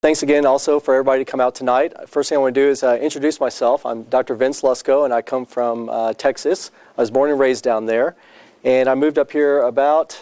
Thanks again also for everybody to come out tonight. First thing I want to do is introduce myself. I'm Dr. Vince Lusko, and I come from Texas. I was born and raised down there, and I moved up here about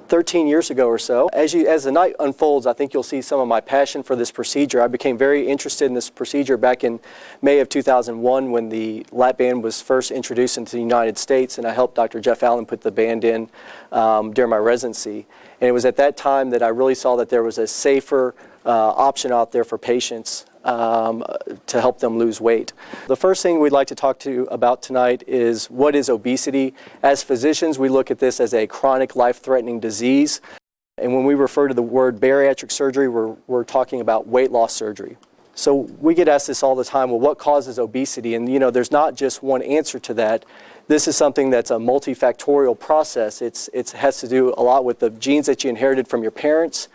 13 years ago or so. As the night unfolds, I think you'll see some of my passion for this procedure. I became very interested in this procedure back in May of 2001 when the lap band was first introduced into the United States, and I helped Dr. Jeff Allen put the band in during my residency. And it was at that time that I really saw that there was a safer option out there for patients to help them lose weight. The first thing we'd like to talk to you about tonight is what is obesity. As physicians, we look at this as a chronic life-threatening disease. And when we refer to the word bariatric surgery, we're talking about weight loss surgery. So we get asked this all the time, well, what causes obesity? And you know, there's not just one answer to that. This is something that's a multifactorial process. It has to do a lot with the genes that you inherited from your parents.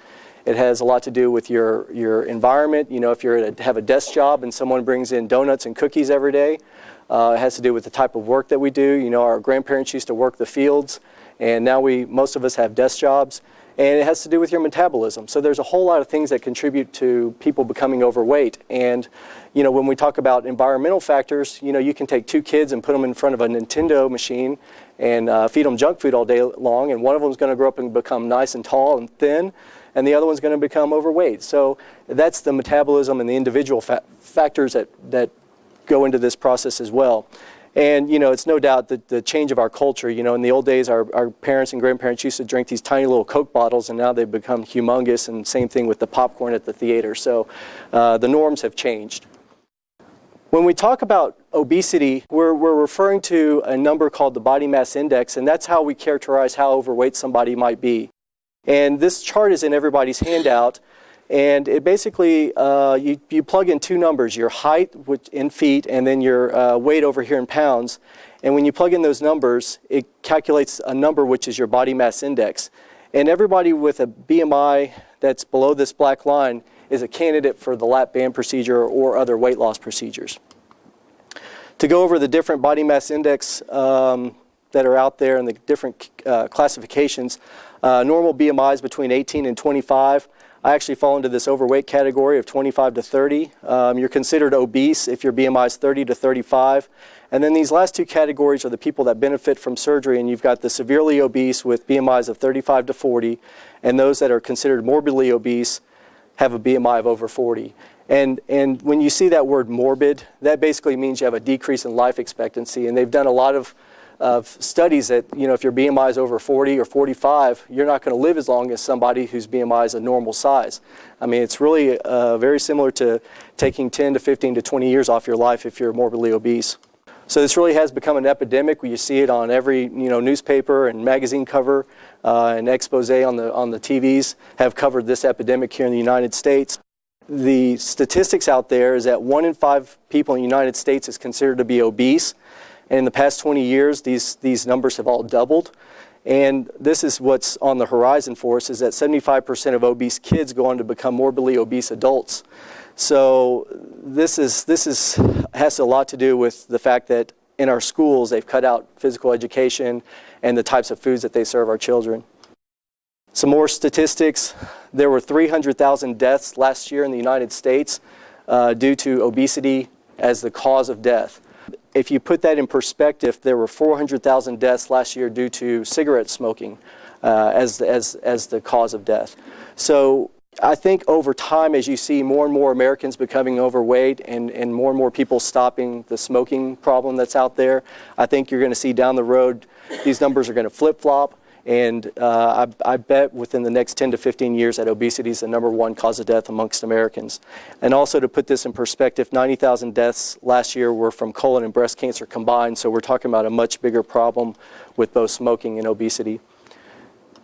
It has a lot to do with your environment. You know, if you have a desk job and someone brings in donuts and cookies every day, it has to do with the type of work that we do. You know, our grandparents used to work the fields, and now most of us have desk jobs. And it has to do with your metabolism. So there's a whole lot of things that contribute to people becoming overweight. And, you know, when we talk about environmental factors, you know, you can take two kids and put them in front of a Nintendo machine and feed them junk food all day long, and one of them is going to grow up and become nice and tall and thin, and the other one's going to become overweight. So that's the metabolism and the individual factors that go into this process as well. And, you know, it's no doubt that the change of our culture. You know, in the old days, our parents and grandparents used to drink these tiny little Coke bottles, and now they've become humongous, and same thing with the popcorn at the theater. So the norms have changed. When we talk about obesity, we're referring to a number called the body mass index, and that's how we characterize how overweight somebody might be. And this chart is in everybody's handout. And it basically, you plug in two numbers, your height in feet and then your weight over here in pounds. And when you plug in those numbers, it calculates a number which is your body mass index. And everybody with a BMI that's below this black line is a candidate for the lap band procedure or other weight loss procedures. To go over the different body mass index that are out there and the different classifications, normal BMI is between 18 and 25. I actually fall into this overweight category of 25 to 30. You're considered obese if your BMI is 30 to 35. And then these last two categories are the people that benefit from surgery, and you've got the severely obese with BMIs of 35 to 40, and those that are considered morbidly obese have a BMI of over 40. And when you see that word morbid, that basically means you have a decrease in life expectancy, and they've done a lot of studies that, you know, if your BMI is over 40 or 45, you're not going to live as long as somebody whose BMI is a normal size. I mean, it's really very similar to taking 10 to 15 to 20 years off your life if you're morbidly obese. So this really has become an epidemic. You see it on every, you know, newspaper and magazine cover, and expose on the TVs have covered this epidemic here in the United States. The statistics out there is that 1 in 5 people in the United States is considered to be obese. And in the past 20 years, these numbers have all doubled. And this is what's on the horizon for us, is that 75% of obese kids go on to become morbidly obese adults. So this has a lot to do with the fact that in our schools, they've cut out physical education and the types of foods that they serve our children. Some more statistics. There were 300,000 deaths last year in the United States due to obesity as the cause of death. If you put that in perspective, there were 400,000 deaths last year due to cigarette smoking as the cause of death. So I think over time, as you see more and more Americans becoming overweight and more people stopping the smoking problem that's out there, I think you're going to see down the road these numbers are going to flip-flop. And I bet within the next 10 to 15 years that obesity is the #1 cause of death amongst Americans. And also to put this in perspective, 90,000 deaths last year were from colon and breast cancer combined, so we're talking about a much bigger problem with both smoking and obesity.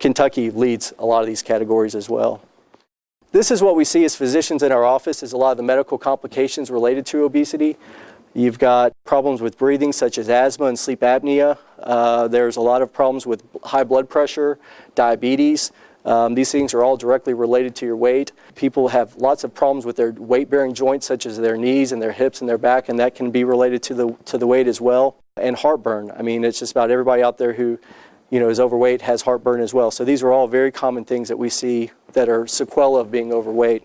Kentucky leads a lot of these categories as well. This is what we see as physicians in our office, is a lot of the medical complications related to obesity. You've got problems with breathing such as asthma and sleep apnea. There's a lot of problems with high blood pressure, diabetes. These things are all directly related to your weight. People have lots of problems with their weight-bearing joints such as their knees and their hips and their back, and that can be related to the weight as well. And heartburn. I mean, it's just about everybody out there who is overweight, has heartburn as well. So these are all very common things that we see that are sequelae of being overweight.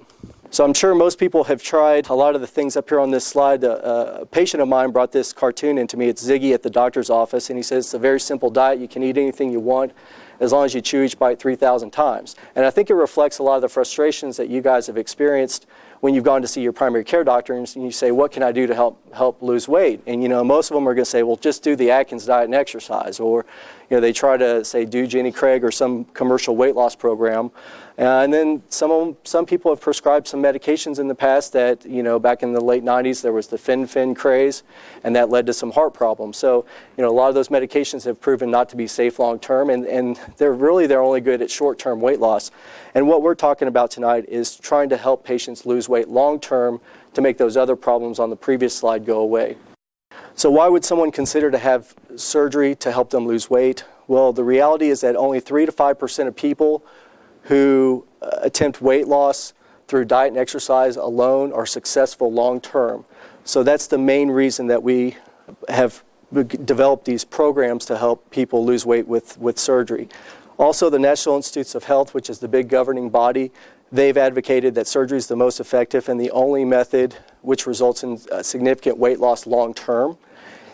So I'm sure most people have tried a lot of the things up here on this slide. A patient of mine brought this cartoon into me. It's Ziggy at the doctor's office, and he says it's a very simple diet. You can eat anything you want as long as you chew each bite 3,000 times. And I think it reflects a lot of the frustrations that you guys have experienced when you've gone to see your primary care doctor and you say, what can I do to help lose weight? And most of them are going to say, well, just do the Atkins diet and exercise. Or they try to say, do Jenny Craig or some commercial weight loss program. And then some people have prescribed some medications in the past that, back in the late 90s, there was the fen-phen craze, and that led to some heart problems. So, a lot of those medications have proven not to be safe long-term, and they're only good at short-term weight loss. And what we're talking about tonight is trying to help patients lose weight long-term to make those other problems on the previous slide go away. So why would someone consider to have surgery to help them lose weight? Well, the reality is that only 3 to 5% of people who attempt weight loss through diet and exercise alone are successful long-term. So that's the main reason that we have developed these programs to help people lose weight with surgery. Also, the National Institutes of Health, which is the big governing body, they've advocated that surgery is the most effective and the only method which results in significant weight loss long-term.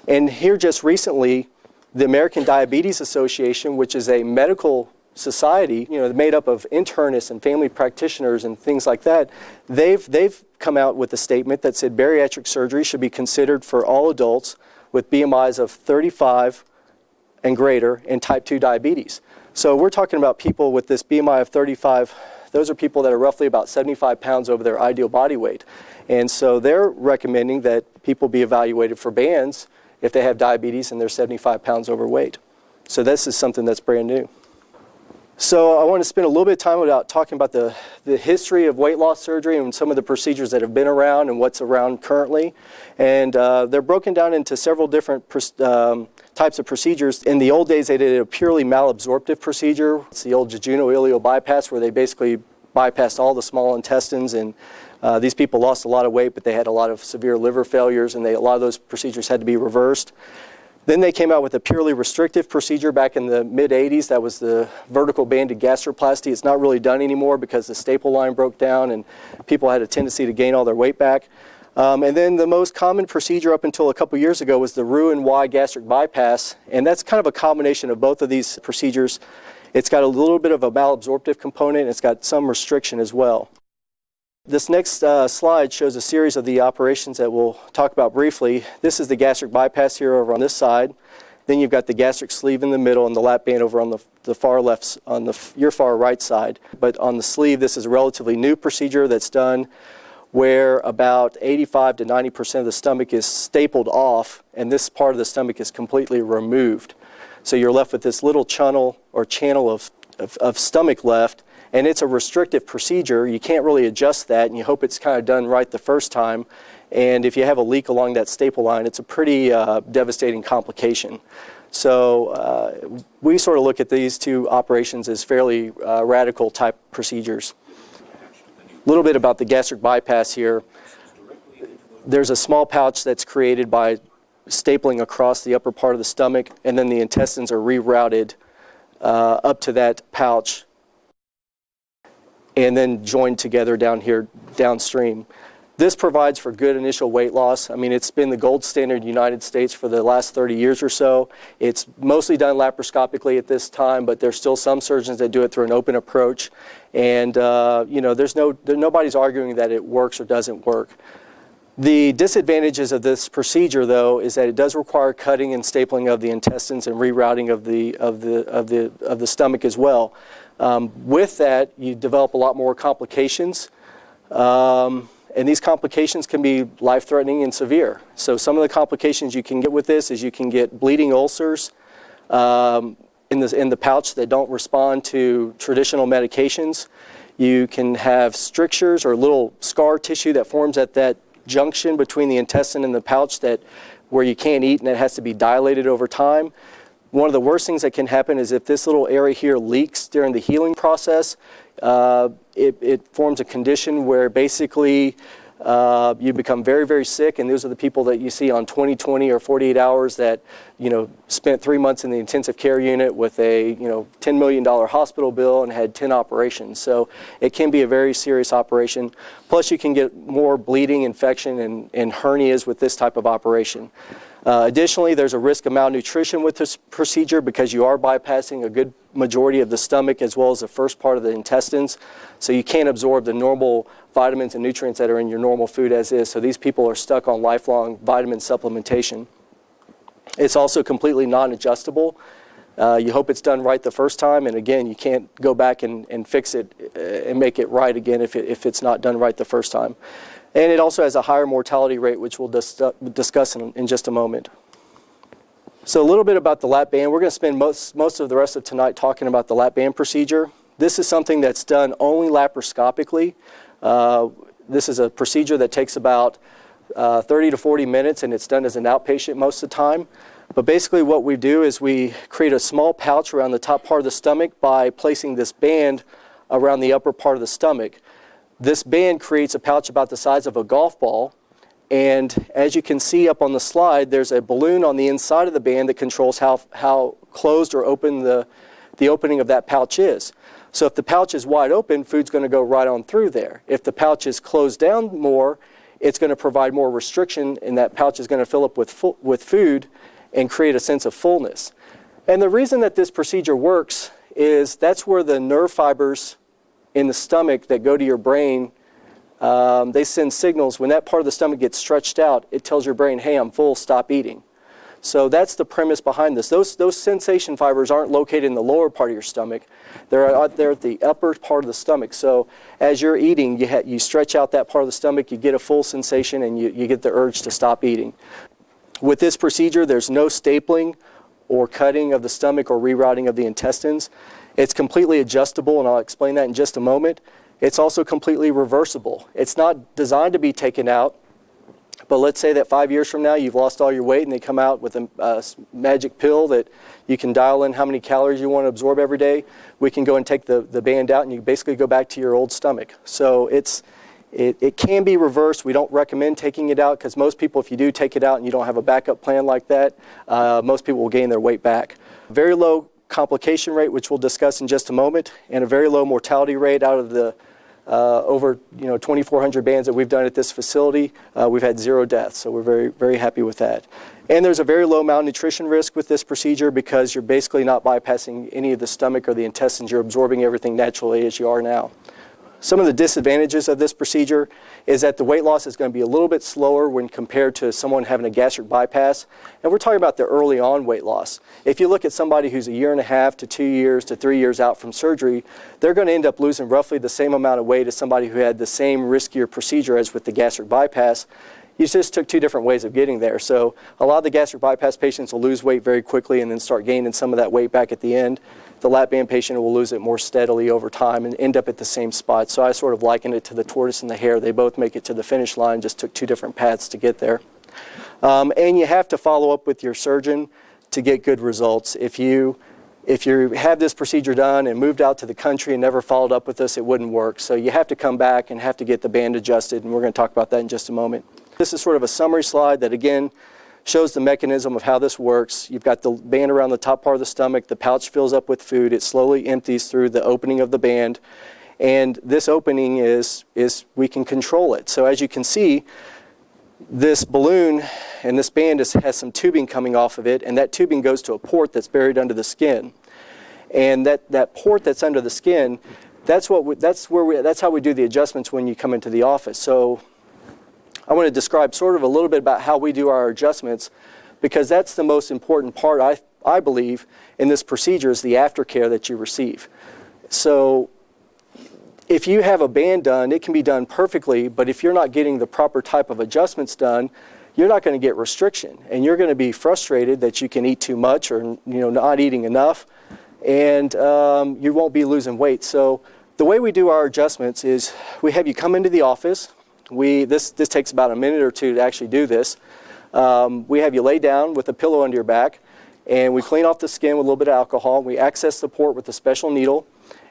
And here just recently, the American Diabetes Association, which is a medical society, made up of internists and family practitioners and things like that, they've come out with a statement that said bariatric surgery should be considered for all adults with BMIs of 35 and greater and type 2 diabetes. So we're talking about people with this BMI of 35. Those are people that are roughly about 75 pounds over their ideal body weight. And so they're recommending that people be evaluated for bands if they have diabetes and they're 75 pounds overweight. So this is something that's brand new. So I want to spend a little bit of time talking about the history of weight loss surgery and some of the procedures that have been around and what's around currently. And they're broken down into several different types of procedures. In the old days, they did a purely malabsorptive procedure. It's the old jejunal-ileal bypass, where they basically bypassed all the small intestines, and these people lost a lot of weight, but they had a lot of severe liver failures, and a lot of those procedures had to be reversed. Then they came out with a purely restrictive procedure back in the mid-'80s. That was the vertical banded gastroplasty. It's not really done anymore because the staple line broke down and people had a tendency to gain all their weight back. And then the most common procedure up until a couple years ago was the Roux-en-Y gastric bypass, and that's kind of a combination of both of these procedures. It's got a little bit of a malabsorptive component, and it's got some restriction as well. This next slide shows a series of the operations that we'll talk about briefly. This is the gastric bypass here over on this side. Then you've got the gastric sleeve in the middle and the lap band over on the far left, on your far right side. But on the sleeve, this is a relatively new procedure that's done where about 85 to 90% of the stomach is stapled off, and this part of the stomach is completely removed. So you're left with this little channel of stomach left. And it's a restrictive procedure. You can't really adjust that, and you hope it's kind of done right the first time. And if you have a leak along that staple line, it's a pretty devastating complication. So we sort of look at these two operations as fairly radical type procedures. A little bit about the gastric bypass here. There's a small pouch that's created by stapling across the upper part of the stomach, and then the intestines are rerouted up to that pouch and then joined together down here downstream. This provides for good initial weight loss. I mean, it's been the gold standard in the United States for the last 30 years or so. It's mostly done laparoscopically at this time, but there's still some surgeons that do it through an open approach. And nobody's arguing that it works or doesn't work. The disadvantages of this procedure, though, is that it does require cutting and stapling of the intestines and rerouting of the stomach as well. With that, you develop a lot more complications, and these complications can be life-threatening and severe. So some of the complications you can get with this is you can get bleeding ulcers in the pouch that don't respond to traditional medications. You can have strictures or little scar tissue that forms at that junction between the intestine and the pouch where you can't eat, and it has to be dilated over time. One of the worst things that can happen is if this little area here leaks during the healing process, it forms a condition where basically you become very, very sick, and those are the people that you see on 20/20 or 48 hours that, spent 3 months in the intensive care unit with a, $10 million hospital bill and had 10 operations. So it can be a very serious operation. Plus, you can get more bleeding, infection, and hernias with this type of operation. Additionally, there's a risk of malnutrition with this procedure because you are bypassing a good majority of the stomach as well as the first part of the intestines. So you can't absorb the normal vitamins and nutrients that are in your normal food as is. So these people are stuck on lifelong vitamin supplementation. It's also completely non-adjustable. You hope it's done right the first time, and again, you can't go back and fix it and make it right again if it's not done right the first time. And it also has a higher mortality rate, which we'll discuss in just a moment. So a little bit about the lap band. We're going to spend most of the rest of tonight talking about the lap band procedure. This is something that's done only laparoscopically. This is a procedure that takes about 30 to 40 minutes, and it's done as an outpatient most of the time. But basically what we do is we create a small pouch around the top part of the stomach by placing this band around the upper part of the stomach. This band creates a pouch about the size of a golf ball, and as you can see up on the slide, there's a balloon on the inside of the band that controls how closed or open the opening of that pouch is. So if the pouch is wide open, food's going to go right on through there. If the pouch is closed down more, it's going to provide more restriction, and that pouch is going to fill up with food and create a sense of fullness. And the reason that this procedure works is that's where the nerve fibers in the stomach that go to your brain, they send signals. When that part of the stomach gets stretched out, it tells your brain, hey, I'm full, stop eating. So that's the premise behind this. Those sensation fibers aren't located in the lower part of your stomach. They're out there at the upper part of the stomach. So as you're eating, you stretch out that part of the stomach, you get a full sensation, and you get the urge to stop eating. With this procedure, there's no stapling or cutting of the stomach or rerouting of the intestines. It's completely adjustable, and I'll explain that in just a moment. It's also completely reversible. It's not designed to be taken out, but let's say that 5 years from now you've lost all your weight and they come out with a magic pill that you can dial in how many calories you want to absorb every day. We can go and take the band out and you basically go back to your old stomach. So it can be reversed. We don't recommend taking it out because most people, if you do take it out and you don't have a backup plan like that, most people will gain their weight back. Very low complication rate, which we'll discuss in just a moment, and a very low mortality rate. Out of the over 2,400 bands that we've done at this facility, we've had 0 deaths, so we're very, very happy with that. And there's a very low malnutrition risk with this procedure because you're basically not bypassing any of the stomach or the intestines. You're absorbing everything naturally as you are now. Some of the disadvantages of this procedure is that the weight loss is going to be a little bit slower when compared to someone having a gastric bypass. And we're talking about the early on weight loss. If you look at somebody who's 1.5 years to 2 years to 3 years out from surgery, they're going to end up losing roughly the same amount of weight as somebody who had the same riskier procedure as with the gastric bypass. You just took 2 different ways of getting there. So a lot of the gastric bypass patients will lose weight very quickly and then start gaining some of that weight back at the end. The lap band patient will lose it more steadily over time and end up at the same spot. So I sort of liken it to the tortoise and the hare. They both make it to the finish line, just took 2 different paths to get there. And you have to follow up with your surgeon to get good results. If you have this procedure done and moved out to the country and never followed up with us, it wouldn't work. So you have to come back and have to get the band adjusted, and we're going to talk about that in just a moment. This is sort of a summary slide that, again, shows the mechanism of how this works. You've got the band around the top part of the stomach. The pouch fills up with food. It slowly empties through the opening of the band. And this opening is we can control it. So as you can see, this balloon and this band has some tubing coming off of it, and that tubing goes to a port that's buried under the skin. And that port that's under the skin, that's how we do the adjustments when you come into the office. So I want to describe sort of a little bit about how we do our adjustments, because that's the most important part, I believe, in this procedure is the aftercare that you receive. So if you have a band done, it can be done perfectly, but if you're not getting the proper type of adjustments done, you're not going to get restriction, and you're going to be frustrated that you can eat too much or not eating enough, and you won't be losing weight. So the way we do our adjustments is we have you come into the office. This takes about a minute or 2 to actually do this. We have you lay down with a pillow under your back, and we clean off the skin with a little bit of alcohol. We access the port with a special needle,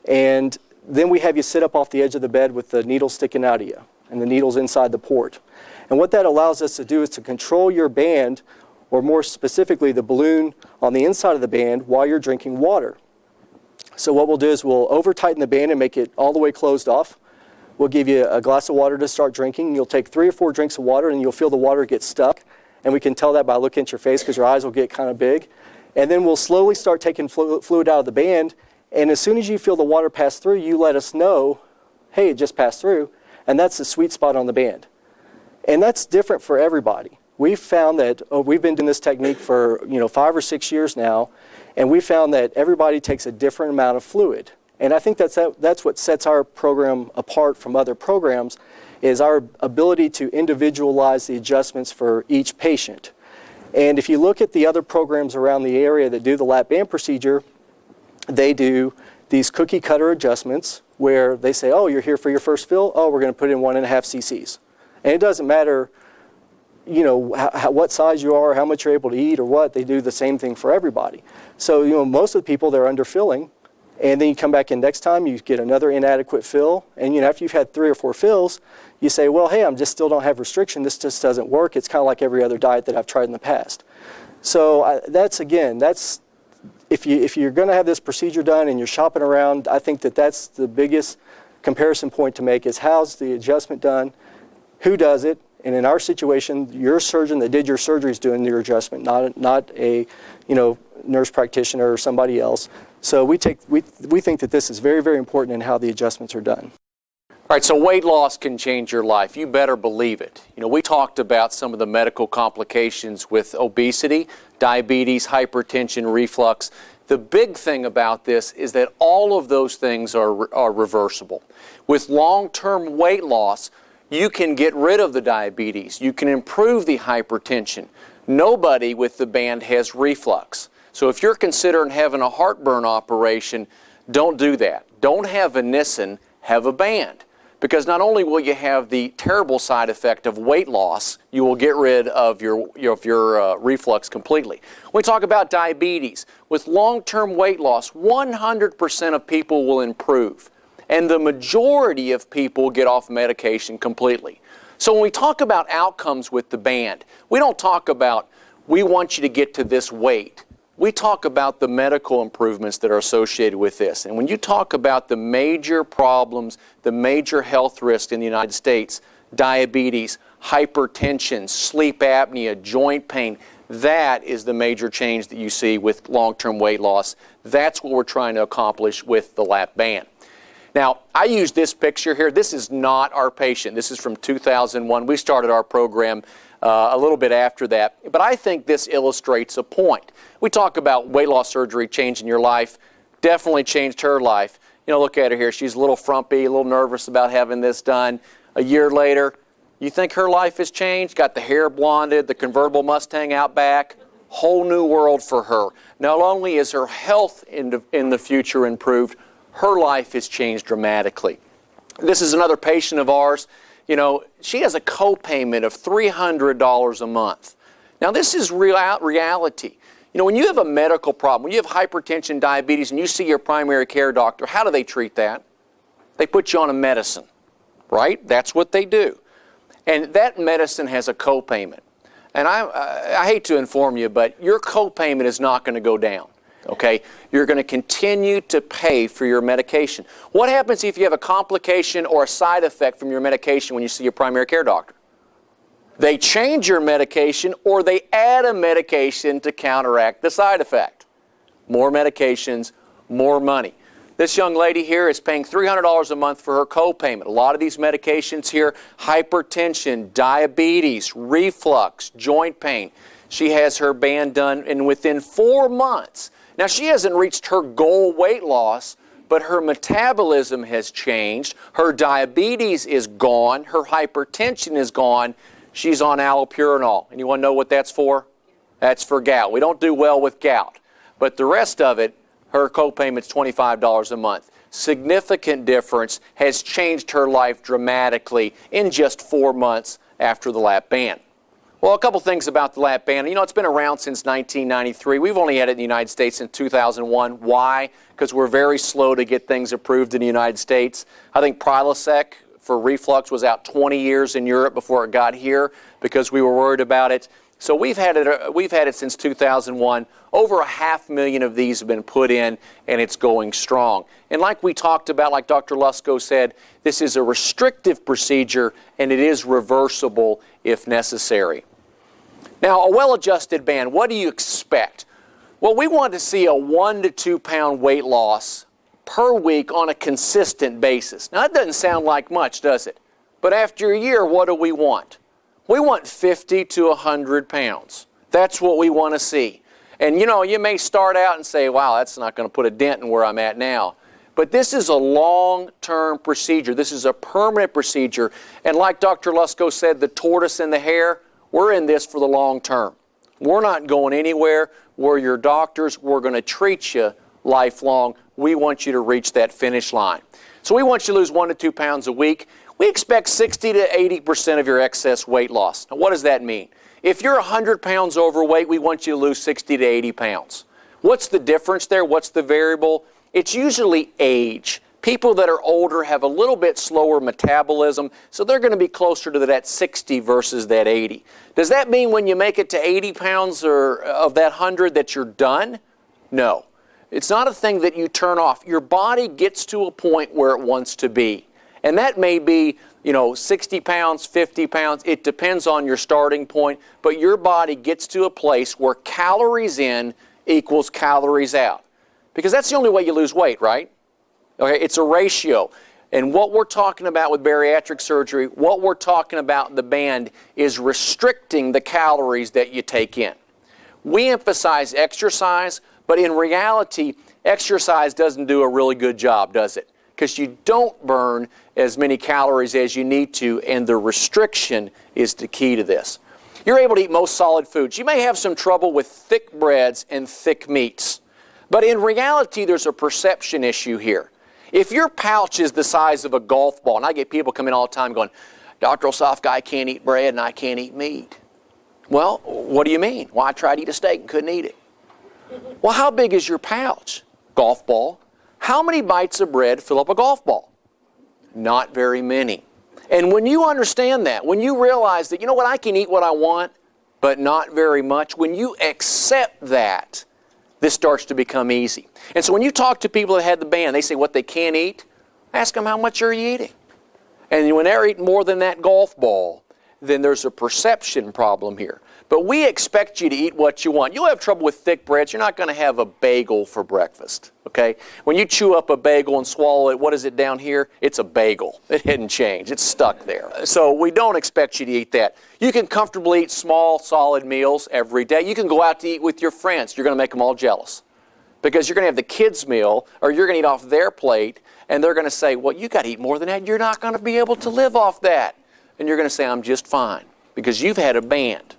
and then we have you sit up off the edge of the bed with the needle sticking out of you. and the needle's inside the port. And what that allows us to do is to control your band, or more specifically the balloon on the inside of the band, while you're drinking water. So what we'll do is we'll over-tighten the band and make it all the way closed off. We'll give you a glass of water to start drinking. You'll take 3 or 4 drinks of water and you'll feel the water get stuck. And we can tell that by looking at your face because your eyes will get kind of big. And then we'll slowly start taking fluid out of the band. And as soon as you feel the water pass through, you let us know, hey, it just passed through. And that's the sweet spot on the band. And that's different for everybody. We've found that, we've been doing this technique for 5 or 6 years now, and we found that everybody takes a different amount of fluid. And I think that's what sets our program apart from other programs, is our ability to individualize the adjustments for each patient. And if you look at the other programs around the area that do the lap band procedure, they do these cookie cutter adjustments where they say, oh, you're here for your first fill? Oh, we're going to put in 1.5 cc's. And it doesn't matter what size you are, how much you're able to eat or what, they do the same thing for everybody. So, most of the people, they're underfilling, and then you come back in next time, you get another inadequate fill, and after you've had 3 or 4 fills, you say, well, hey, still don't have restriction, this just doesn't work. It's kind of like every other diet that I've tried in the past. So that's if you're going to have this procedure done and you're shopping around, I think that's the biggest comparison point to make is how's the adjustment done, who does it. And in our situation, your surgeon that did your surgery is doing your adjustment, not a nurse practitioner or somebody else. So we think that this is very, very important in how the adjustments are done. All right, so weight loss can change your life. You better believe it. We talked about some of the medical complications with obesity, diabetes, hypertension, reflux. The big thing about this is that all of those things are reversible. With long-term weight loss, you can get rid of the diabetes. You can improve the hypertension. Nobody with the band has reflux. So if you're considering having a heartburn operation, don't do that. Don't have a Nissen, have a band. Because not only will you have the terrible side effect of weight loss, you will get rid of your reflux completely. When we talk about diabetes, with long-term weight loss, 100% of people will improve. And the majority of people get off medication completely. So when we talk about outcomes with the band, we don't talk about, we want you to get to this weight. We talk about the medical improvements that are associated with this. And when you talk about the major problems, the major health risks in the United States, diabetes, hypertension, sleep apnea, joint pain, that is the major change that you see with long-term weight loss. That's what we're trying to accomplish with the lap band. Now, I use this picture here. This is not our patient. This is from 2001. We started our program a little bit after that. But I think this illustrates a point. We talk about weight loss surgery changing your life. Definitely changed her life. Look at her here. She's a little frumpy, a little nervous about having this done. A year later, you think her life has changed? Got the hair blonded, the convertible Mustang out back. Whole new world for her. Not only is her health in the future improved, her life has changed dramatically. This is another patient of ours. She has a co-payment of $300 a month. Now, this is reality. When you have a medical problem, when you have hypertension, diabetes, and you see your primary care doctor, how do they treat that? They put you on a medicine, right? That's what they do. And that medicine has a co-payment. And I hate to inform you, but your co-payment is not going to go down. Okay, you're going to continue to pay for your medication. What happens if you have a complication or a side effect from your medication when you see your primary care doctor? They change your medication or they add a medication to counteract the side effect. More medications, more money. This young lady here is paying $300 a month for her co-payment. A lot of these medications here, hypertension, diabetes, reflux, joint pain. She has her band done, and within 4 months, now, she hasn't reached her goal weight loss, but her metabolism has changed. Her diabetes is gone. Her hypertension is gone. She's on allopurinol. And you want to know what that's for? That's for gout. We don't do well with gout. But the rest of it, her co-payment's $25 a month. Significant difference, has changed her life dramatically in just 4 months after the lap band. Well, a couple things about the lap band. It's been around since 1993. We've only had it in the United States since 2001. Why? Because we're very slow to get things approved in the United States. I think Prilosec for reflux was out 20 years in Europe before it got here because we were worried about it. So we've had it since 2001. Over 500,000 of these have been put in, and it's going strong. And like we talked about, like Dr. Lusko said, this is a restrictive procedure, and it is reversible if necessary. Now, a well-adjusted band, what do you expect? Well, we want to see a 1 to 2 pound weight loss per week on a consistent basis. Now, that doesn't sound like much, does it? But after a year, what do we want? We want 50 to 100 pounds. That's what we want to see. And you may start out and say, wow, that's not going to put a dent in where I'm at now. But this is a long-term procedure. This is a permanent procedure. And like Dr. Lusko said, the tortoise and the hare, we're in this for the long term. We're not going anywhere. We're your doctors. We're going to treat you lifelong. We want you to reach that finish line. So we want you to lose 1 to 2 pounds a week. We expect 60 to 80% of your excess weight loss. Now, what does that mean? If you're 100 pounds overweight, we want you to lose 60 to 80 pounds. What's the difference there? What's the variable? It's usually age. People that are older have a little bit slower metabolism, so they're going to be closer to that 60 versus that 80. Does that mean when you make it to 80 pounds or of that 100 that you're done? No. It's not a thing that you turn off. Your body gets to a point where it wants to be. And that may be, 60 pounds, 50 pounds. It depends on your starting point. But your body gets to a place where calories in equals calories out. Because that's the only way you lose weight, right? Okay, it's a ratio. And what we're talking about with bariatric surgery, what we're talking about in the band is restricting the calories that you take in. We emphasize exercise, but in reality, exercise doesn't do a really good job, does it? Because you don't burn as many calories as you need to, and the restriction is the key to this. You're able to eat most solid foods. You may have some trouble with thick breads and thick meats, but in reality, there's a perception issue here. If your pouch is the size of a golf ball, and I get people come in all the time going, Dr. Osofka, I can't eat bread and I can't eat meat. Well, what do you mean? Well, I tried to eat a steak and couldn't eat it. Well, how big is your pouch? Golf ball. How many bites of bread fill up a golf ball? Not very many. And when you understand that, when you realize that, I can eat what I want, but not very much, when you accept that, this starts to become easy. And so when you talk to people that had the band, they say what they can't eat, ask them how much are you eating? And when they're eating more than that golf ball, then there's a perception problem here. But we expect you to eat what you want. You'll have trouble with thick breads. You're not going to have a bagel for breakfast, okay? When you chew up a bagel and swallow it, what is it down here? It's a bagel. It didn't change. It's stuck there. So we don't expect you to eat that. You can comfortably eat small, solid meals every day. You can go out to eat with your friends. You're going to make them all jealous because you're going to have the kids' meal or you're going to eat off their plate, and they're going to say, well, you got to eat more than that. You're not going to be able to live off that. And you're going to say, I'm just fine because you've had a band.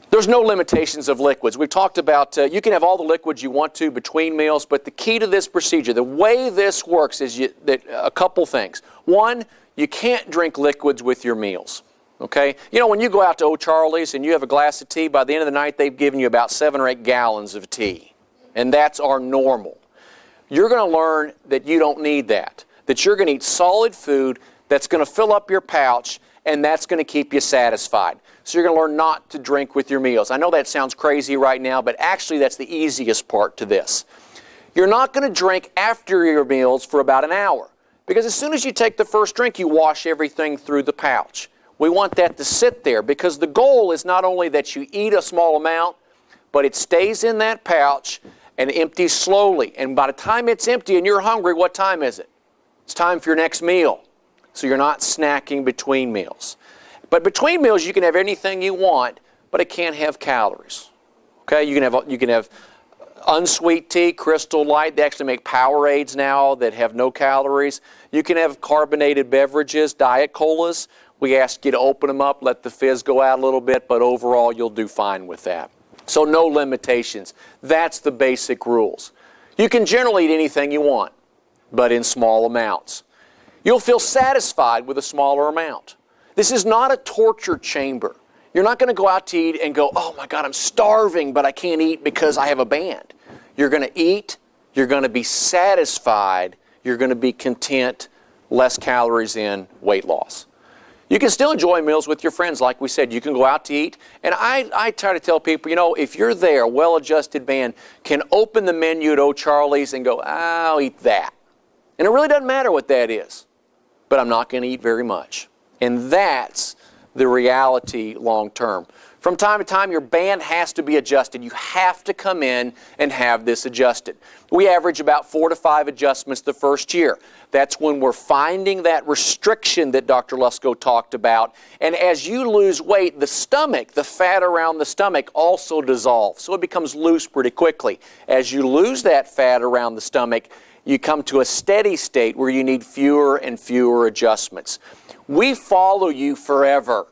There's no limitations of liquids. We've talked about you can have all the liquids you want to between meals, but the key to this procedure, the way this works is a couple things. One, you can't drink liquids with your meals. Okay? When you go out to O'Charlie's and you have a glass of tea, by the end of the night they've given you about 7 or 8 gallons of tea. And that's our normal. You're going to learn that you don't need that. That you're going to eat solid food that's going to fill up your pouch, and that's going to keep you satisfied. So you're going to learn not to drink with your meals. I know that sounds crazy right now, but actually that's the easiest part to this. You're not going to drink after your meals for about an hour, because as soon as you take the first drink, you wash everything through the pouch. We want that to sit there, because the goal is not only that you eat a small amount, but it stays in that pouch and empties slowly. And by the time it's empty and you're hungry, what time is it? It's time for your next meal. So you're not snacking between meals. But between meals, you can have anything you want, but it can't have calories. Okay, you can have unsweet tea, Crystal Light. They actually make Powerades now that have no calories. You can have carbonated beverages, Diet Colas. We ask you to open them up, let the fizz go out a little bit, but overall you'll do fine with that. So no limitations. That's the basic rules. You can generally eat anything you want, but in small amounts. You'll feel satisfied with a smaller amount. This is not a torture chamber. You're not going to go out to eat and go, oh my God, I'm starving, but I can't eat because I have a band. You're going to eat, you're going to be satisfied, you're going to be content less calories in, weight loss. You can still enjoy meals with your friends, like we said. You can go out to eat. And I try to tell people, you know, if you're there, a well-adjusted man can open the menu at O'Charlie's and go, I'll eat that. And it really doesn't matter what that is. But I'm not going to eat very much. And that's the reality long term. From time to time, your band has to be adjusted. You have to come in and have this adjusted. We average about 4 to 5 adjustments the first year. That's when we're finding that restriction that Dr. Lusko talked about. And as you lose weight, the stomach, the fat around the stomach also dissolves. So it becomes loose pretty quickly. As you lose that fat around the stomach, you come to a steady state where you need fewer and fewer adjustments. We follow you forever.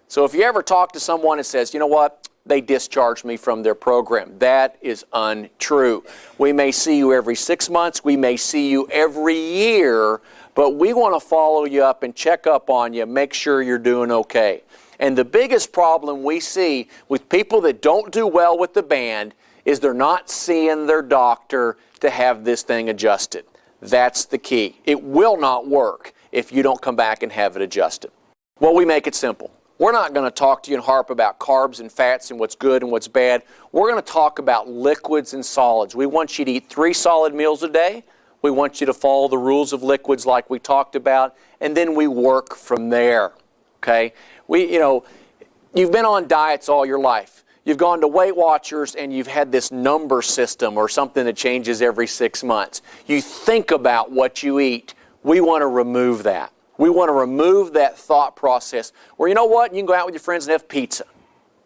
So if you ever talk to someone and says, you know what, they discharged me from their program, that is untrue. We may see you every 6 months, we may see you every year, but we want to follow you up and check up on you, make sure you're doing okay. And the biggest problem we see with people that don't do well with the band is they're not seeing their doctor to have this thing adjusted. That's the key. It will not work if you don't come back and have it adjusted. Well, we make it simple. We're not going to talk to you and harp about carbs and fats and what's good and what's bad. We're going to talk about liquids and solids. We want you to eat 3 solid meals a day. We want you to follow the rules of liquids like we talked about, and then we work from there. Okay? You've been on diets all your life. You've gone to Weight Watchers and you've had this number system or something that changes every 6 months. You think about what you eat. We want to remove that. We want to remove that thought process where, you know what, you can go out with your friends and have pizza.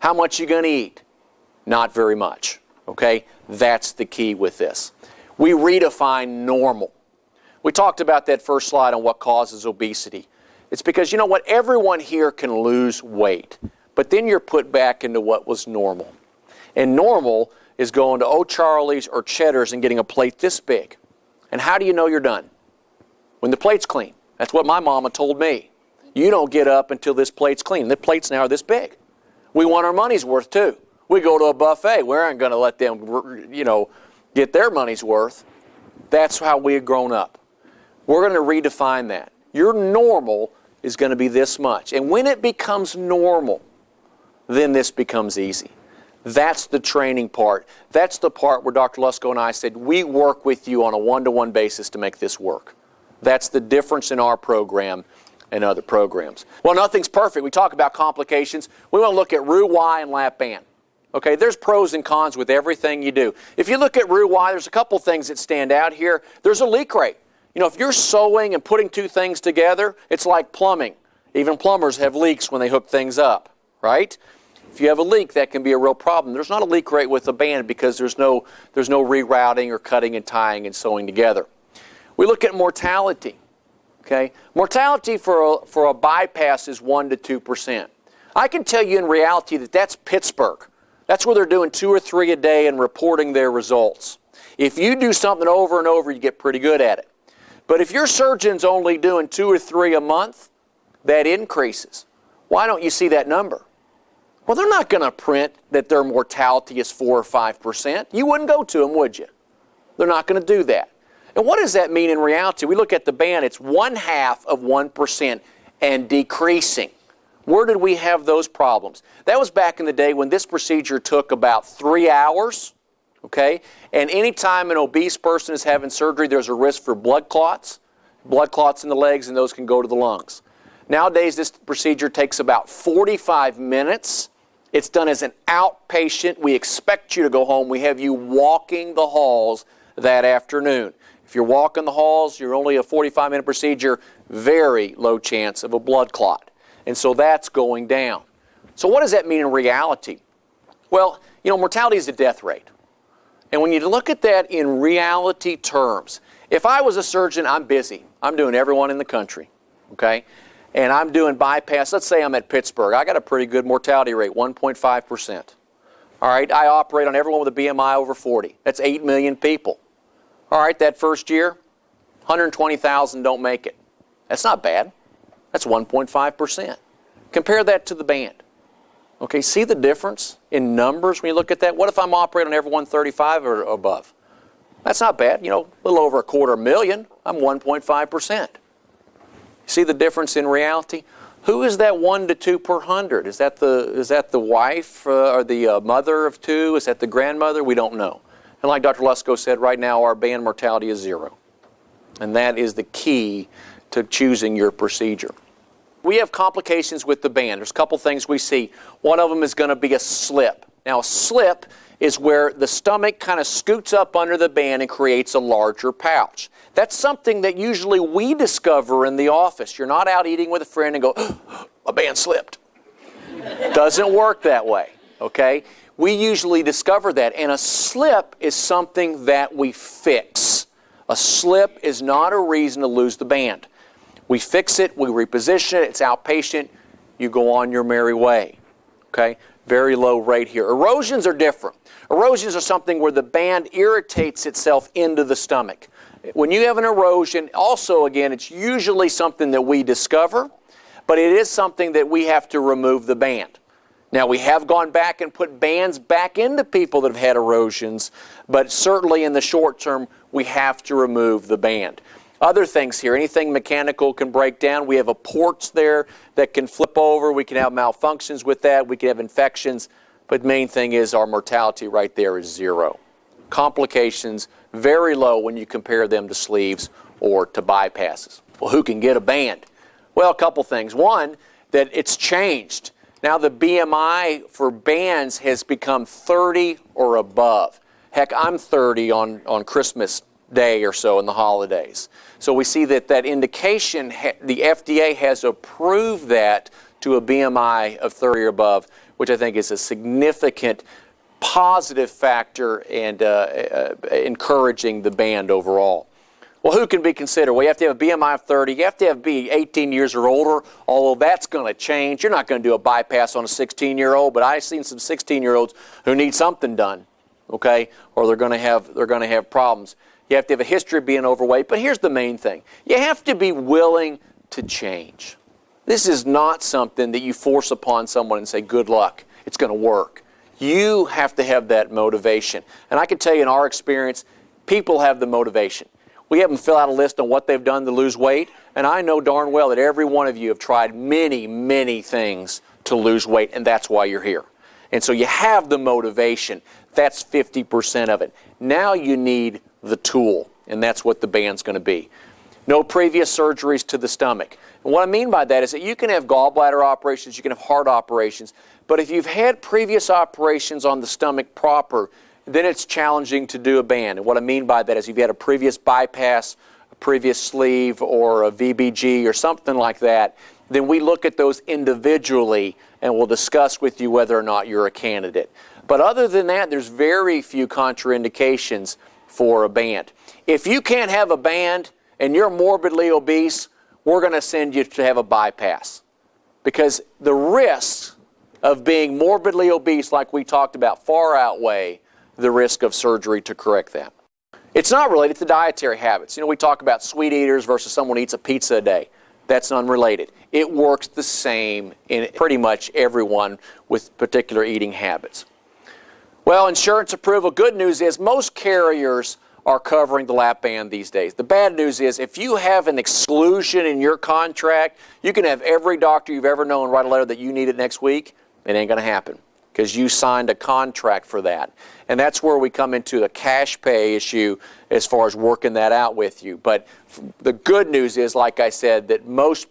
How much are you going to eat? Not very much. Okay? That's the key with this. We redefine normal. We talked about that first slide on what causes obesity. It's because, you know what, everyone here can lose weight. But then you're put back into what was normal. And normal is going to O'Charlie's or Cheddar's and getting a plate this big. And how do you know you're done? When the plate's clean. That's what my mama told me. You don't get up until this plate's clean. The plates now are this big. We want our money's worth too. We go to a buffet. We aren't going to let them, get their money's worth. That's how we have grown up. We're going to redefine that. Your normal is going to be this much. And when it becomes normal, then this becomes easy. That's the training part. That's the part where Dr. Lusko and I said, we work with you on a one-to-one basis to make this work. That's the difference in our program and other programs. Well, nothing's perfect. We talk about complications. We want to look at Roux-Y and lap band. Okay, there's pros and cons with everything you do. If you look at Roux-Y, there's a couple things that stand out here. There's a leak rate. If you're sewing and putting 2 things together, it's like plumbing. Even plumbers have leaks when they hook things up, right? If you have a leak, that can be a real problem. There's not a leak rate with a band because there's no rerouting or cutting and tying and sewing together. We look at mortality. Okay, mortality for a bypass is 1 to 2%. I can tell you in reality that's Pittsburgh. That's where they're doing 2 or 3 a day and reporting their results. If you do something over and over, you get pretty good at it. But if your surgeon's only doing 2 or 3 a month, that increases. Why don't you see that number? Well, they're not going to print that their mortality is 4 or 5%. You wouldn't go to them, would you? They're not going to do that. And what does that mean in reality? We look at the band, it's 1/2 of 1% and decreasing. Where did we have those problems? That was back in the day when this procedure took about 3 hours, okay? And anytime an obese person is having surgery, there's a risk for blood clots in the legs, and those can go to the lungs. Nowadays, this procedure takes about 45 minutes. It's done as an outpatient. We expect you to go home. We have you walking the halls that afternoon. If you're walking the halls, you're only a 45-minute procedure, very low chance of a blood clot. And so that's going down. So what does that mean in reality? Well, mortality is the death rate. And when you look at that in reality terms, if I was a surgeon, I'm busy. I'm doing everyone in the country, okay? And I'm doing bypass. Let's say I'm at Pittsburgh. I got a pretty good mortality rate, 1.5%. All right, I operate on everyone with a BMI over 40. That's 8 million people. All right, that first year, 120,000 don't make it. That's not bad. That's 1.5%. Compare that to the band. Okay, see the difference in numbers when you look at that? What if I'm operating on everyone 35 or above? That's not bad. A little over 250,000. I'm 1.5%. See the difference in reality? Who is that 1 to 2 per 100? Is that the wife or the mother of 2? Is that the grandmother? We don't know. And like Dr. Lusko said, right now our band mortality is 0. And that is the key to choosing your procedure. We have complications with the band. There's a couple things we see. One of them is going to be a slip. Now, a slip is where the stomach kind of scoots up under the band and creates a larger pouch. That's something that usually we discover in the office. You're not out eating with a friend and go, oh, my band slipped. Doesn't work that way, okay? We usually discover that, and a slip is something that we fix. A slip is not a reason to lose the band. We fix it, we reposition it, it's outpatient, you go on your merry way, okay? Very low rate here. Erosions are different. Erosions are something where the band irritates itself into the stomach. When you have an erosion, also again, it's usually something that we discover, but it is something that we have to remove the band. Now, we have gone back and put bands back into people that have had erosions, but certainly in the short term, we have to remove the band. Other things here, anything mechanical can break down. We have ports there that can flip over. We can have malfunctions with that. We can have infections. But the main thing is our mortality right there is 0. Complications, very low when you compare them to sleeves or to bypasses. Well, who can get a band? Well, a couple things. One, that it's changed. Now the BMI for bands has become 30 or above. Heck, I'm 30 on Christmas Day or so in the holidays. So we see that indication, the FDA has approved that to a BMI of 30 or above, which I think is a significant positive factor and encouraging the band overall. Well, who can be considered? Well, you have to have a BMI of 30. You have to be 18 years or older, although that's going to change. You're not going to do a bypass on a 16-year-old, but I've seen some 16-year-olds who need something done, okay, or they're going to have problems. You have to have a history of being overweight, but here's the main thing. You have to be willing to change. This is not something that you force upon someone and say, good luck, it's going to work. You have to have that motivation. And I can tell you in our experience, people have the motivation. We have them fill out a list on what they've done to lose weight, and I know darn well that every one of you have tried many, many things to lose weight, and that's why you're here. And so you have the motivation. That's 50% of it. Now you need the tool, and that's what the band's going to be. No previous surgeries to the stomach. And what I mean by that is that you can have gallbladder operations, you can have heart operations, but if you've had previous operations on the stomach proper, then it's challenging to do a band. And what I mean by that is if you had a previous bypass, a previous sleeve, or a VBG or something like that, then we look at those individually and we'll discuss with you whether or not you're a candidate. But other than that, there's very few contraindications for a band. If you can't have a band and you're morbidly obese, we're going to send you to have a bypass. Because the risks of being morbidly obese, like we talked about, far outweigh the risk of surgery to correct that. It's not related to dietary habits. You know, we talk about sweet eaters versus someone who eats a pizza a day. That's unrelated. It works the same in pretty much everyone with particular eating habits. Well, insurance approval, good news is most carriers are covering the lap band these days. The bad news is if you have an exclusion in your contract, you can have every doctor you've ever known write a letter that you need it next week. It ain't going to happen because you signed a contract for that. And that's where we come into the cash pay issue as far as working that out with you. But the good news is, like I said, that most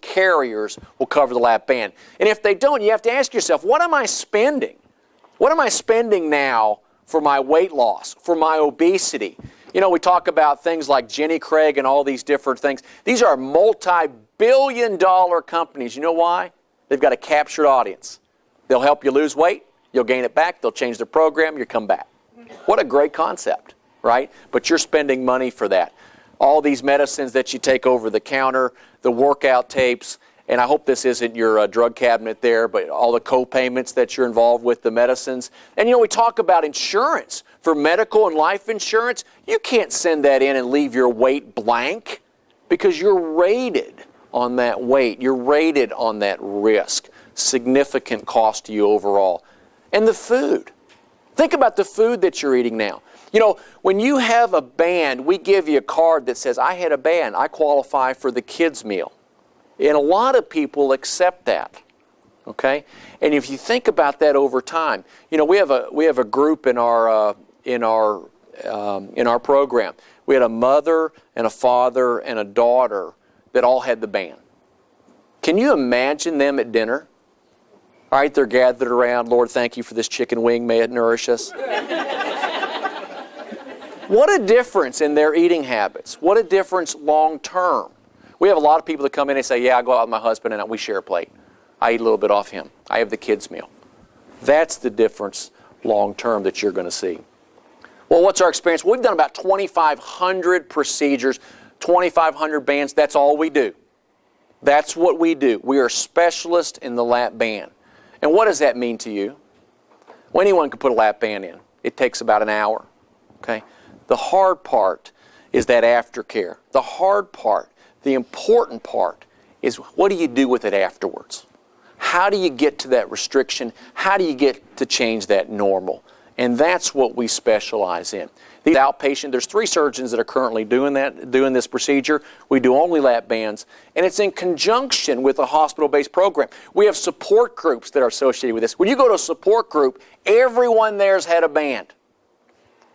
carriers will cover the lap band. And if they don't, you have to ask yourself, what am I spending? What am I spending now for my weight loss, for my obesity? You know, we talk about things like Jenny Craig and all these different things. These are multi-billion-dollar companies. You know why? They've got a captured audience. They'll help you lose weight. You'll gain it back. They'll change their program. You'll come back. What a great concept, right? But you're spending money for that. All these medicines that you take over the counter, the workout tapes, and I hope this isn't your drug cabinet there, but all the co-payments that you're involved with, the medicines. And, you know, we talk about insurance. For medical and life insurance, you can't send that in and leave your weight blank because you're rated on that weight. You're rated on that risk. Significant cost to you overall. And the food. Think about the food that you're eating now. You know, when you have a band, we give you a card that says, I had a band. I qualify for the kids' meal. And a lot of people accept that. Okay? And if you think about that over time, you know, we have a group in our program. We had a mother and a father and a daughter that all had the band. Can you imagine them at dinner? All right, they're gathered around. Lord, thank you for this chicken wing. May it nourish us. What a difference in their eating habits. What a difference long term. We have a lot of people that come in and say, yeah, I go out with my husband and we share a plate. I eat a little bit off him. I have the kids' meal. That's the difference long term that you're going to see. Well, what's our experience? We've done about 2,500 procedures, 2,500 bands. That's all we do. That's what we do. We are specialists in the lap band. And what does that mean to you? Well, anyone can put a lap band in. It takes about an hour. Okay? The hard part is that aftercare. The hard part, the important part, is what do you do with it afterwards? How do you get to that restriction? How do you get to change that normal? And that's what we specialize in. The outpatient, there's 3 surgeons that are currently doing this procedure. We do only lap bands, and it's in conjunction with a hospital-based program. We have support groups that are associated with this. When you go to a support group, everyone there's had a band.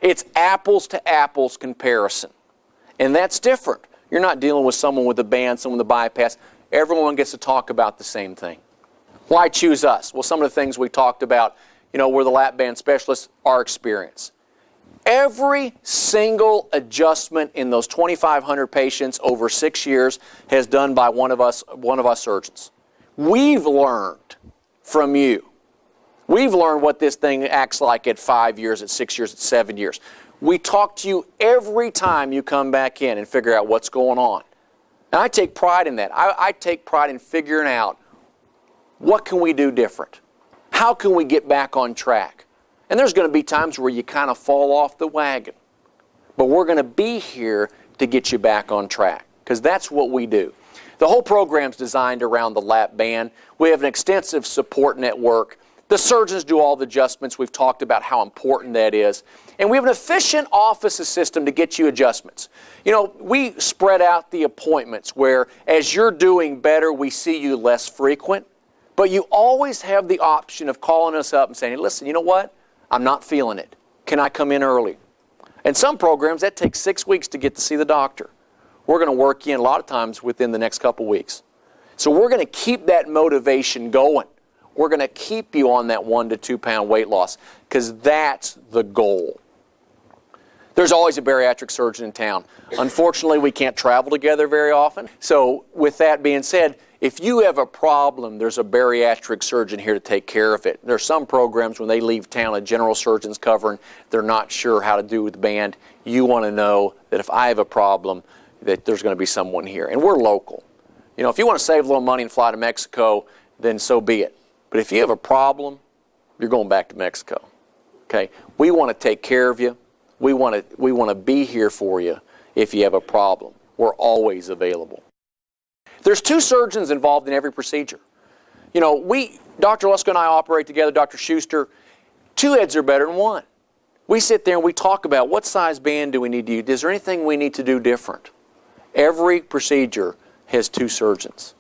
It's apples to apples comparison. And that's different. You're not dealing with someone with a band, someone with a bypass. Everyone gets to talk about the same thing. Why choose us? Well, some of the things we talked about, you know, we're the lap band specialists, our experience. Every single adjustment in those 2,500 patients over 6 years has done by one of us surgeons. We've learned from you. We've learned what this thing acts like at 5 years, at 6 years, at 7 years. We talk to you every time you come back in and figure out what's going on. And I take pride in that. I take pride in figuring out what can we do different? How can we get back on track? And there's going to be times where you kind of fall off the wagon. But we're going to be here to get you back on track, because that's what we do. The whole program's designed around the lap band. We have an extensive support network. The surgeons do all the adjustments. We've talked about how important that is. And we have an efficient office system to get you adjustments. You know, we spread out the appointments where as you're doing better, we see you less frequent. But you always have the option of calling us up and saying, hey, listen, you know what? I'm not feeling it. Can I come in early? And some programs, that takes 6 weeks to get to see the doctor. We're going to work in a lot of times within the next couple weeks. So we're going to keep that motivation going. We're going to keep you on that 1 to 2 pound weight loss, because that's the goal. There's always a bariatric surgeon in town. Unfortunately, we can't travel together very often. So with that being said, if you have a problem, there's a bariatric surgeon here to take care of it. There are some programs when they leave town, a general surgeon's covering, they're not sure how to do with the band. You want to know that if I have a problem, that there's going to be someone here. And we're local. You know, if you want to save a little money and fly to Mexico, then so be it. But if you have a problem, you're going back to Mexico. Okay? We want to take care of you. We want to be here for you if you have a problem. We're always available. There's 2 surgeons involved in every procedure. You know, Dr. Lusko and I operate together, Dr. Schuster. 2 heads are better than 1. We sit there and we talk about what size band do we need to use. Is there anything we need to do different? Every procedure has 2 surgeons.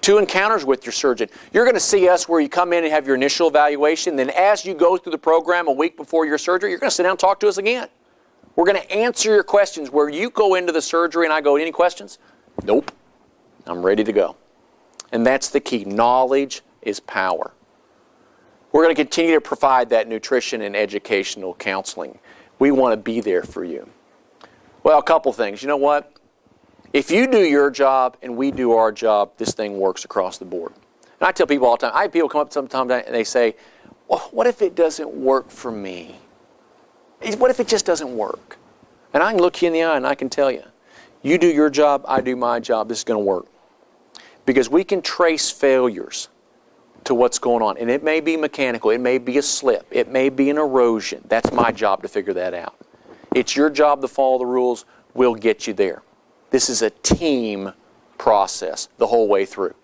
2 encounters with your surgeon. You're going to see us where you come in and have your initial evaluation. Then as you go through the program a week before your surgery, you're going to sit down and talk to us again. We're going to answer your questions. Where you go into the surgery and I go, any questions? Nope. I'm ready to go. And that's the key. Knowledge is power. We're going to continue to provide that nutrition and educational counseling. We want to be there for you. Well, a couple things. You know what? If you do your job and we do our job, this thing works across the board. And I tell people all the time, I have people come up sometimes and they say, well, what if it doesn't work for me? What if it just doesn't work? And I can look you in the eye and I can tell you, you do your job, I do my job, this is going to work. Because we can trace failures to what's going on. And it may be mechanical, it may be a slip, it may be an erosion. That's my job to figure that out. It's your job to follow the rules, we'll get you there. This is a team process the whole way through.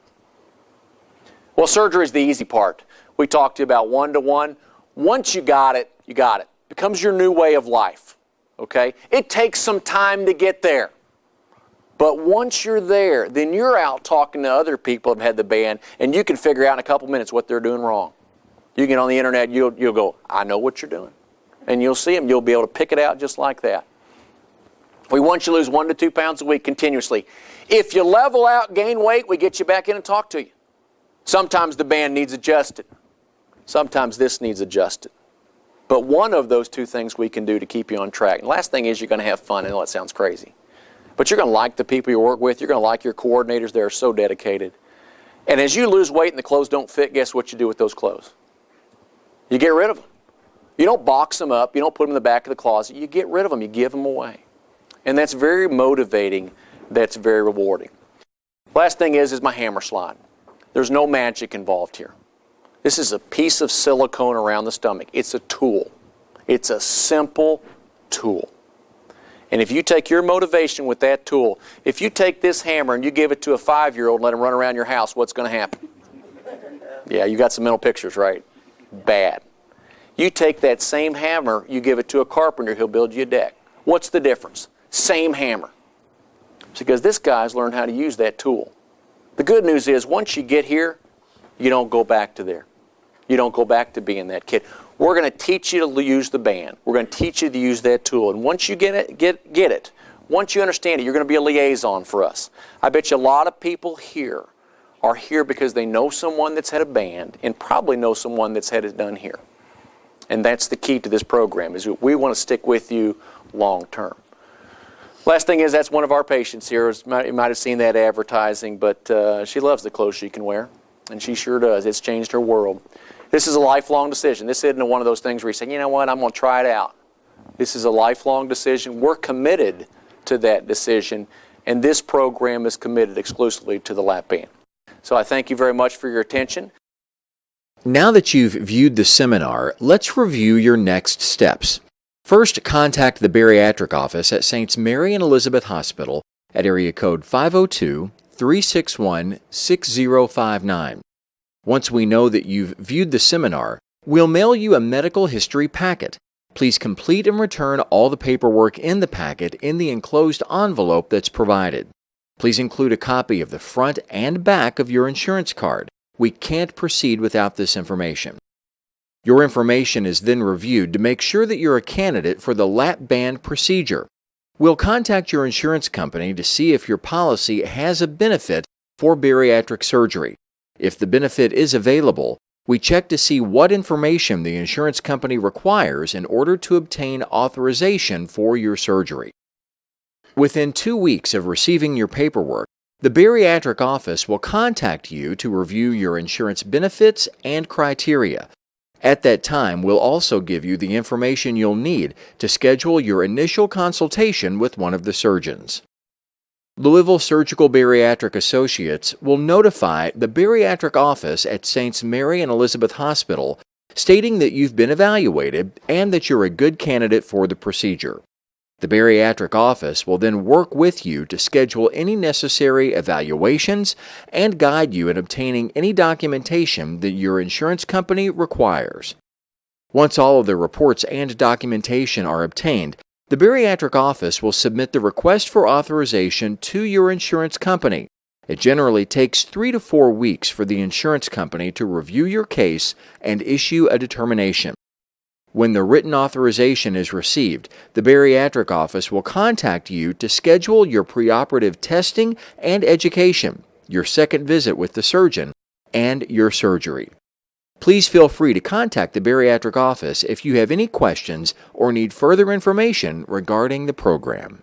Well, surgery is the easy part. We talked to you about 1-to-1. Once you got it, you got it. It becomes your new way of life. Okay? It takes some time to get there. But once you're there, then you're out talking to other people who have had the band, and you can figure out in a couple minutes what they're doing wrong. You get on the internet, you'll go, I know what you're doing. And you'll see them. You'll be able to pick it out just like that. We want you to lose 1 to 2 pounds a week continuously. If you level out, gain weight, we get you back in and talk to you. Sometimes the band needs adjusted. Sometimes this needs adjusted. But one of those two things we can do to keep you on track. And the last thing is you're going to have fun. I know that sounds crazy. But you're going to like the people you work with. You're going to like your coordinators. They're so dedicated. And as you lose weight and the clothes don't fit, guess what you do with those clothes? You get rid of them. You don't box them up. You don't put them in the back of the closet. You get rid of them. You give them away. And that's very motivating. That's very rewarding. Last thing is my hammer slide. There's no magic involved here. This is a piece of silicone around the stomach. It's a tool. It's a simple tool. And if you take your motivation with that tool, if you take this hammer and you give it to a 5-year-old and let him run around your house, what's going to happen? Yeah, you got some mental pictures, right? Bad. You take that same hammer, you give it to a carpenter, he'll build you a deck. What's the difference? Same hammer. It's because this guy's learned how to use that tool. The good news is once you get here, you don't go back to there. You don't go back to being that kid. We're going to teach you to use the band. We're going to teach you to use that tool. And once you get it, once you understand it, you're going to be a liaison for us. I bet you a lot of people here are here because they know someone that's had a band and probably know someone that's had it done here. And that's the key to this program, is we want to stick with you long term. Last thing is, that's one of our patients here. You might have seen that advertising, but she loves the clothes she can wear, and she sure does. It's changed her world. This is a lifelong decision. This isn't one of those things where you say, you know what, I'm going to try it out. This is a lifelong decision. We're committed to that decision, and this program is committed exclusively to the lap band. So I thank you very much for your attention. Now that you've viewed the seminar, let's review your next steps. First, contact the bariatric office at St. Mary and Elizabeth Hospital at area code 502-361-6059. Once we know that you've viewed the seminar, we'll mail you a medical history packet. Please complete and return all the paperwork in the packet in the enclosed envelope that's provided. Please include a copy of the front and back of your insurance card. We can't proceed without this information. Your information is then reviewed to make sure that you're a candidate for the lap band procedure. We'll contact your insurance company to see if your policy has a benefit for bariatric surgery. If the benefit is available, we check to see what information the insurance company requires in order to obtain authorization for your surgery. Within 2 weeks of receiving your paperwork, the bariatric office will contact you to review your insurance benefits and criteria. At that time, we'll also give you the information you'll need to schedule your initial consultation with one of the surgeons. Louisville Surgical Bariatric Associates will notify the bariatric office at St. Mary and Elizabeth Hospital stating that you've been evaluated and that you're a good candidate for the procedure. The bariatric office will then work with you to schedule any necessary evaluations and guide you in obtaining any documentation that your insurance company requires. Once all of the reports and documentation are obtained, the bariatric office will submit the request for authorization to your insurance company. It generally takes 3 to 4 weeks for the insurance company to review your case and issue a determination. When the written authorization is received, the bariatric office will contact you to schedule your preoperative testing and education, your second visit with the surgeon, and your surgery. Please feel free to contact the bariatric office if you have any questions or need further information regarding the program.